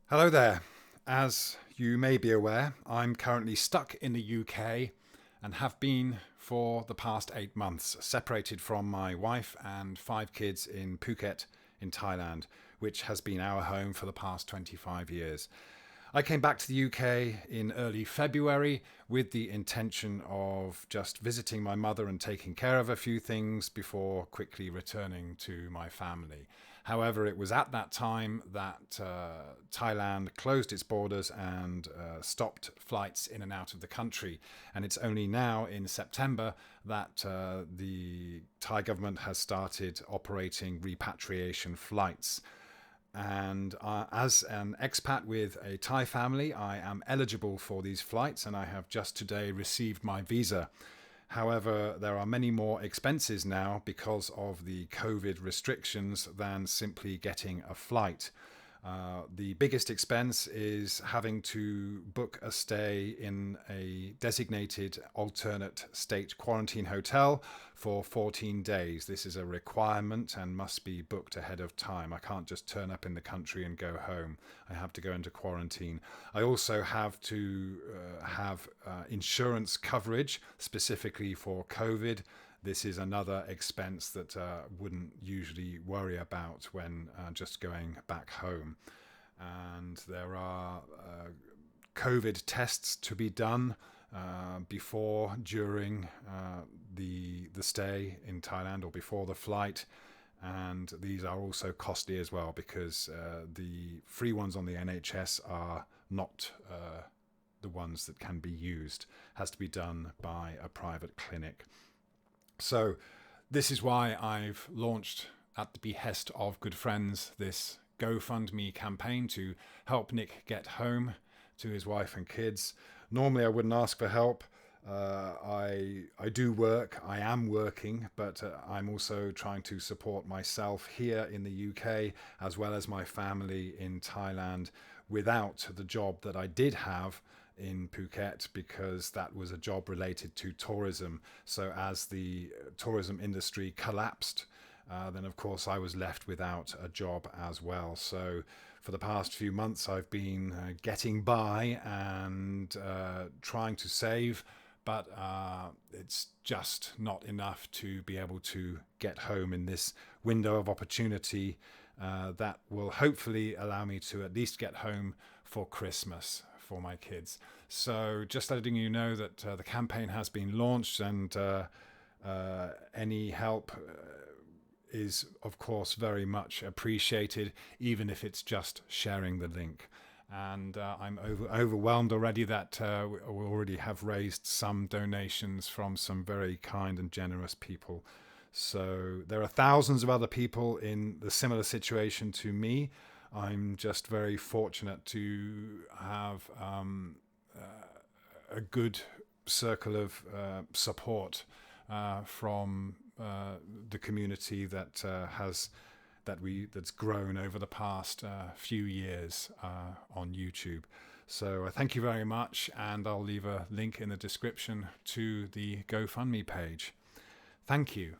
Hello there. As you may be aware, I'm currently stuck in the UK and have been for the past 8 months, separated from my wife and 5 kids in Phuket in Thailand, which has been our home for the past 25 years. I came back to the UK in early February with the intention of just visiting my mother and taking care of a few things before quickly returning to my family. However, it was at that time that Thailand closed its borders and stopped flights in and out of the country. And it's only now in September that the Thai government has started operating repatriation flights. And as an expat with a Thai family, I am eligible for these flights, and I have just today received my visa. However, there are many more expenses now because of the COVID restrictions than simply getting a flight. The biggest expense is having to book a stay in a designated alternate state quarantine hotel for 14 days. This is a requirement and must be booked ahead of time. I can't just turn up in the country and go home. I have to go into quarantine. I also have to have insurance coverage specifically for COVID. This is another expense that wouldn't usually worry about when just going back home. And there are COVID tests to be done before, during the stay in Thailand or before the flight. And these are also costly as well because the free ones on the NHS are not the ones that can be used. It has to be done by a private clinic. So this is why I've launched, at the behest of good friends, this GoFundMe campaign to help Nick get home to his wife and kids. Normally I wouldn't ask for help. I do work, I am working, but I'm also trying to support myself here in the UK as well as my family in Thailand without the job that I did have in Phuket, because that was a job related to tourism. So as the tourism industry collapsed, then of course I was left without a job as well. So for the past few months I've been getting by and trying to save, but it's just not enough to be able to get home in this window of opportunity that will hopefully allow me to at least get home for Christmas for my kids. So just letting you know that the campaign has been launched, and any help is of course very much appreciated, even if it's just sharing the link. And I'm overwhelmed already that we already have raised some donations from some very kind and generous people. So there are thousands of other people in the similar situation to me. I'm just very fortunate to have a good circle of support from the community that that's grown over the past few years on YouTube. So thank you very much, and I'll leave a link in the description to the GoFundMe page. Thank you.